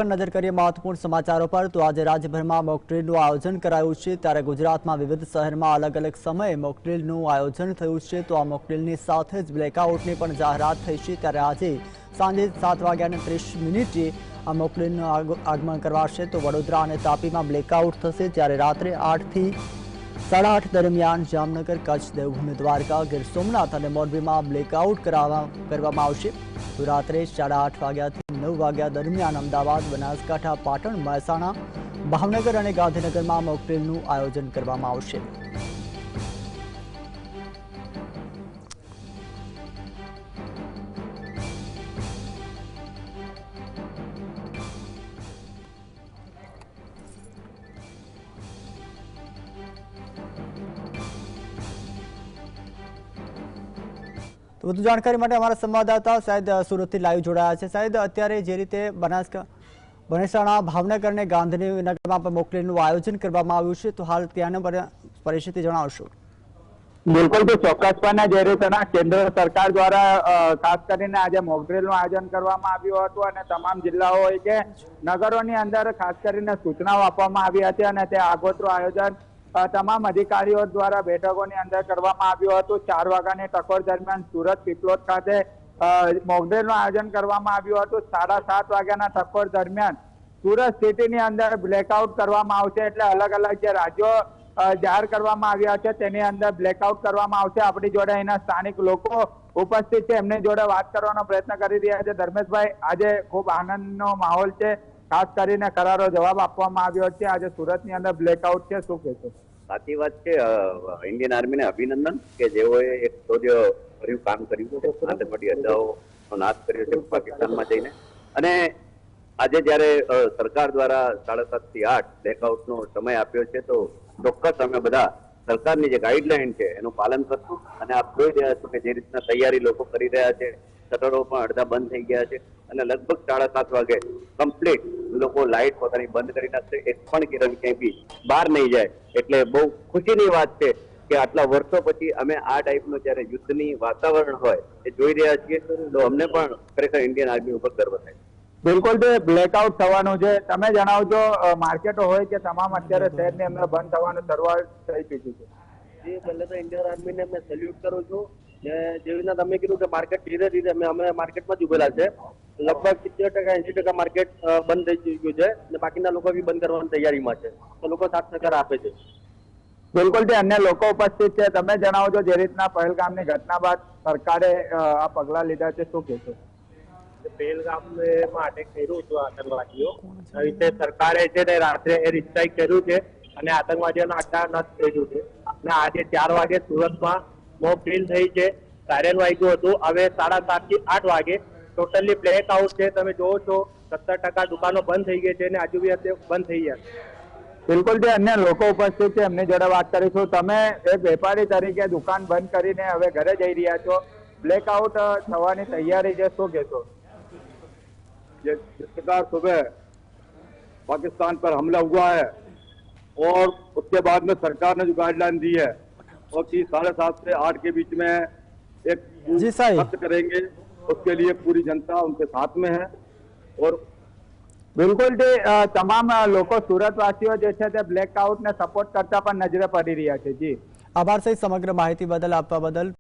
नजर करिए महत्वपूर्ण समाचारों पर तो आज राज्यभर में मॉकड्रिलનું आयोजन कराયું છે ત્યારે ગુજરાતમાં વિવિધ શહેરમાં અલગ અલગ સમયે મॉकड्रिलનું આયોજન થયું છે તો આ મॉकड्रिलની સાથે જ બ્લેકઆઉટની પણ જાહેરાત થઈ છે ત્યારે આજે સાંજે 7:30 આ મॉकड्रिलનું આગમન કરવાશે તો વડોદરા અને તાપીમાં બ્લેકઆઉટ થશે જ્યારે રાત્રે 8 થી 8:30 દરમિયાન જામનગર કચ્છ દેવભૂમિ દ્વારકા ગીર સોમનાથ અને મોરબીમાં બ્લેકઆઉટ કરવામાં આવશે તો રાત્રે 8:30 વાગ્યાથી 9 વાગ્યા દરમિયાન અમદાવાદ બનાસકાંઠા પાટણ મહેસાણા ભાવનગર અને ગાંધીનગરમાં મॉकड्रिलનું આયોજન કરવામાં આવશે। तो વધુ જાણકારી માટે અમારા સંવાદદાતા સાહેબ સુરતથી લાઈવ જોડાયા છે। સાહેબ અત્યારે જે રીતે બનાસકાંઠા ભાવનગર અને ગાંધીનગરમાં પણ મॉकड्रिलનું આયોજન કરવામાં આવ્યું છે તો હાલ ત્યાંની પરિસ્થિતિ જણાવશો। બિલકુલ તો ચોક્કસપણે જે રીતના કેન્દ્ર સરકાર દ્વારા ખાસ કરીને આજે મॉकड्रिलનું આયોજન કરવામાં આવ્યું હતું અને તમામ જિલ્લાઓ હોય કે નગરોની અંદર ખાસ કરીને સૂચનાઓ આપવામાં આવી હતી અને તે આગોતરું આયોજન તમામ અધિકારીઓ દ્વારા બેઠકોની અંદર કરવામાં આવ્યું હતું। 4 વાગ્યાની ટકોર દરમિયાન સુરત પીપલોદ ખાતે મॉकड्रिलનું આયોજન કરવામાં આવ્યું હતું। 7:30 વાગ્યાના ટકોર દરમિયાન સુરત સિટીની અંદર બ્લેકઆઉટ કરવામાં આવશે એટલે અલગ અલગ જે રાજ્યો જાહેર કરવામાં આવ્યા છે તેની અંદર બ્લેકઆઉટ કરવામાં આવશે। આપણી જોડે અહીંના સ્થાનિક લોકો ઉપસ્થિત છે, એમની જોડે વાત કરવાનો પ્રયત્ન કરી રહ્યા છે। ધર્મેશભાઈ, આજે ખૂબ આનંદનો માહોલ છે, ખાસ કરીને કરારો જવાબ આપવામાં આવ્યો છે। આજે સુરતની અંદર બ્લેકઆઉટ છે, શું કહેશો? સાચી વાત છે। ઇન્ડિયન આર્મીને અભિનંદન કે જેઓએ એક શૌર્ય ભર્યું કામ કર્યું છે, આતંકવાદી અડ્ડાઓનો નાશ કર્યો છે પાકિસ્તાનમાં જઈને। અને આજે જ્યારે સરકાર દ્વારા 7:30 થી 8 બ્લેકઆઉટનો સમય આપ્યો છે તો ચોક્કસ અમે બધા સરકારની જે ગાઈડલાઈન છે એનું પાલન કરશું। અને આપ જોઈ રહ્યા છો કે જે રીતના તૈયારી લોકો કરી રહ્યા છે, શટરો પણ અડધા બંધ થઈ ગયા છે અને લગભગ 7:30 વાગે કમ્પ્લીટ લોકો લાઇટ પોતાની બંધ કરી નાખશે, એક પણ કિરણ ક્યાંય બી બહાર નહીં જાય। એટલે બહુ ખુશીની વાત છે કે આટલા વર્ષો પછી અમે આ ટાઈપનું જ્યારે યુદ્ધની વાતાવરણ હોય એ જોઈ રહ્યા છીએ તો અમને પણ ખરેખર ઇન્ડિયન આર્મી ઉપર ગર્વ થાય। બિલકુલ તે બ્લેકઆઉટ થવાનું છે, તમે જણાવજો માર્કેટો હોય કે તમામ અત્યારે શહેરની અંદર બંધ થવાનું શરૂઆત થઈ ચૂકી છે। પહેલા તો ઇન્ડિયન આર્મીને મેં સેલ્યુટ કરું છું। જેવી રીતના તમે કીધું કે માર્કેટ ધીરે ધીરે અમે માર્કેટમાં જ ઉભેલા છે, લગભગ 70% 80% માર્કેટ બંધ થઈ ચૂક્યું છે અને બાકીના લોકો બી બંધ કરવાની તૈયારીમાં છે, તો લોકો સાથ સહકાર આપે છે। બિલકુલ તે અન્ય લોકો ઉપસ્થિત છે, તમે જણાવજો જે રીતના પહેલગામની ઘટના બાદ સરકારે આ પગલા લીધા છે, શું કહેશો? પહેલગામમાં અટેક કર્યું હતું આતંકવાદીઓ, સરકારે છે તે રાત્રે એર સ્ટ્રાઇક કર્યું છે અને આતંકવાદીઓના અડ્ડા નષ્ટ કર્યું છે। અને આજે 4 વાગે સુરતમાં મॉकड्रिल થઈ છે, સાયરન વાગ્યું હતું। હવે 7:30 થી 8 વાગે ટોટલી બ્લેક આઉટ છે, તમે જોવો છો 70% દુકાનો બંધ થઈ ગઈ છે અને આજુબાજુ બંધ થઈ ગયા છે। બિલકુલ તે અન્ય લોકો ઉપસ્થિત છે, એમની જોડે વાત કરીશું। તમે એક વેપારી તરીકે દુકાન બંધ કરીને હવે ઘરે જઈ રહ્યા છો, બ્લેકઆઉટ થવાની તૈયારી છે, શું કહેશો? जिस प्रकार सुबह पाकिस्तान पर हमला हुआ है और उसके बाद में सरकार ने जो गाइडलाइन दी है और कि 7:30 से 8 के बीच में एक खत्म करेंगे, उसके लिए पूरी जनता उनके साथ में है। और બિલકુલ તે તમામ લોકો સુરતવાસીઓ જે છે તે બ્લેકઆઉટને સપોર્ટ કરતા પણ નજરે પડી રહ્યા છે। જી આભાર સાહેબ સમગ્ર માહિતી બદલ આપવા બદલ।